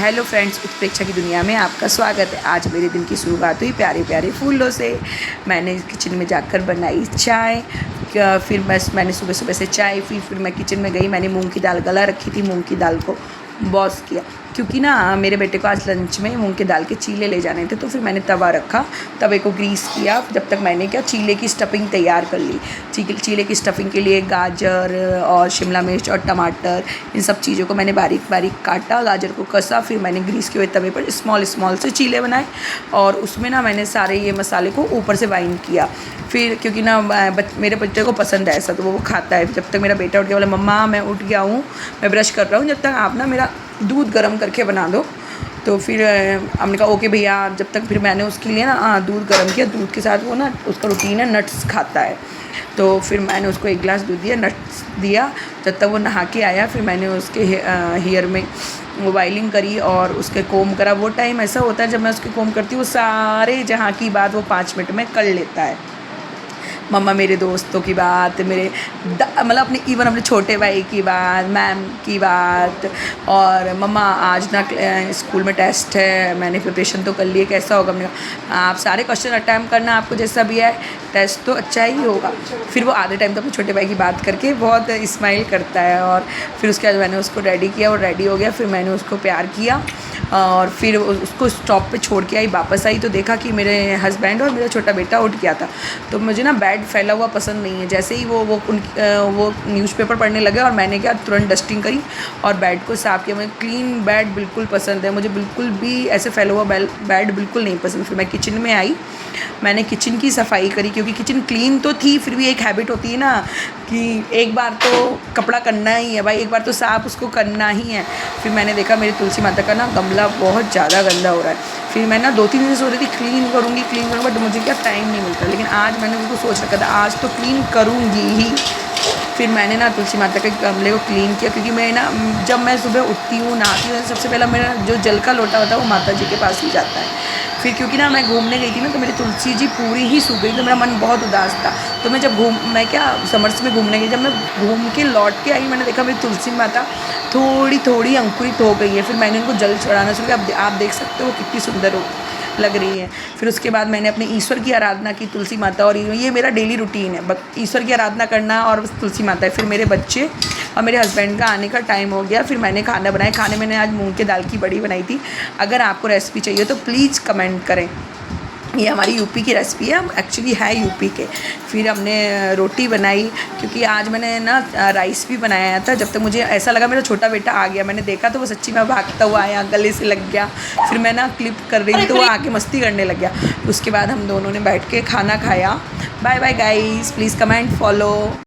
Hello friends, उत्प्रेक्षा की दुनिया में आपका स्वागत है। आज मेरे दिन की शुरुआत हुई प्यारे प्यारे फूलों से। मैंने किचन में जाकर बनाई चाय। फिर मैंने सुबह सुबह से चाय पी। फिर मैं किचन में गई, मैंने मूंग की दाल गला रखी थी, मूंग की दाल को बॉस किया क्योंकि ना मेरे बेटे को आज लंच में मूंग की दाल के चीले ले जाने थे। तो फिर मैंने तवा रखा, तवे को ग्रीस किया। जब तक मैंने क्या चीले की स्टफिंग तैयार कर ली। चीले की स्टफिंग के लिए गाजर और शिमला मिर्च और टमाटर, इन सब चीज़ों को मैंने बारीक बारीक काटा, गाजर को कसा। फिर मैंने ग्रीस के हुए तवे पर स्मॉल से चीले बनाए और उसमें ना मैंने सारे ये मसाले को ऊपर से बाइंड किया। फिर क्योंकि ना मेरे बच्चे को पसंद है ऐसा, तो वो खाता है। जब तक मेरा बेटा उठ गया, बोला मम्मा मैं उठ गया हूँ, मैं ब्रश कर रहा हूँ, जब तक आप ना मेरा दूध गर्म करके बना दो। तो फिर हमने कहा ओके भैया। जब तक फिर मैंने उसके लिए ना दूध गर्म किया। दूध के साथ वो ना उसका रूटीन है, नट्स खाता है। तो फिर मैंने उसको 1 गिलास दूध दिया, नट्स दिया। जब तक वो नहा के आया फिर मैंने उसके हेयर में वाइलिंग करी और उसके कोम करा। वो टाइम ऐसा होता है जब मैं उसके कोम करती हूँ, वो सारे जहाँ की बात वो 5 मिनट में कर लेता है। मम्मा मेरे दोस्तों की बात, मेरे मतलब अपने छोटे भाई की बात, मैम की बात, और मम्मा आज ना स्कूल में टेस्ट है, मैंने प्रिपरेशन तो कर ली है, कैसा होगा। हमने कहा आप सारे क्वेश्चन अटैम्प्ट करना, आपको जैसा भी है टेस्ट तो अच्छा ही होगा। फिर वो आधे टाइम तक अपने छोटे भाई की बात करके बहुत स्माइल करता है। और फिर उसके बाद मैंने उसको रेडी किया, वो रेडी हो गया। फिर मैंने उसको प्यार किया और फिर उसको स्टॉप पे छोड़ के आई। वापस आई तो देखा कि मेरे हस्बैंड और मेरा छोटा बेटा उठ गया था। तो मुझे ना बेड फैला हुआ पसंद नहीं है। जैसे ही वो न्यूज़पेपर पढ़ने लगे और मैंने क्या तुरंत डस्टिंग करी और बेड को साफ़ किया। मुझे क्लीन बेड बिल्कुल पसंद है, मुझे बिल्कुल भी ऐसे फैला हुआ बेड बिल्कुल नहीं पसंद। फिर मैं किचन में आई, मैंने किचन की सफाई करी क्योंकि किचन क्लीन तो थी, फिर भी एक हैबिट होती है ना कि एक बार तो कपड़ा करना ही है भाई, एक बार तो साफ़ उसको करना ही है। फिर मैंने देखा मेरी तुलसी माता का ना गमला बहुत ज़्यादा गंदा हो रहा है। फिर मैं ना 2-3 दिन से सोच रही थी क्लीन करूँगी, बट मुझे क्या टाइम नहीं मिलता। लेकिन आज मैंने उसको सोच रखा था आज तो क्लीन करूँगी ही। फिर मैंने ना तुलसी माता के गमले को क्लीन किया क्योंकि मैं ना जब मैं सुबह उठती हूँ, नहाती हूँ, सबसे पहला मेरा जो जल का लोटा होता है वो माता जी के पास ही जाता है। फिर क्योंकि ना मैं घूमने गई थी ना, तो मेरी तुलसी जी पूरी ही सूख गई, तो मेरा मन बहुत उदास था। तो मैं क्या समर्स में घूमने गई, जब मैं घूम के लौट के आई, मैंने देखा मेरी तुलसी माता थोड़ी थोड़ी अंकुरित हो गई है। फिर मैंने उनको जल चढ़ाना शुरू किया। आप देख सकते हो वो कितनी सुंदर लग रही है। फिर उसके बाद मैंने अपने ईश्वर की आराधना की, तुलसी माता, और ये मेरा डेली रूटीन है, ईश्वर की आराधना करना और तुलसी माता है। फिर मेरे बच्चे और मेरे हस्बैंड का आने का टाइम हो गया। फिर मैंने खाना बनाया। खाने मैंने आज मूंग की दाल की बड़ी बनाई थी। अगर आपको रेसिपी चाहिए तो प्लीज़ कमेंट करें। ये हमारी यूपी की रेसिपी है, हम एक्चुअली है यूपी के। फिर हमने रोटी बनाई क्योंकि आज मैंने ना राइस भी बनाया था। जब तक मुझे ऐसा लगा मेरा छोटा बेटा आ गया, मैंने देखा तो वो सच्ची में भागता हुआ आया, गले से लग गया। फिर मैं ना क्लिप कर रही थी तो वो आके मस्ती करने लग गया। उसके बाद हम दोनों ने बैठ के खाना खाया। Bye bye guys, please comment follow.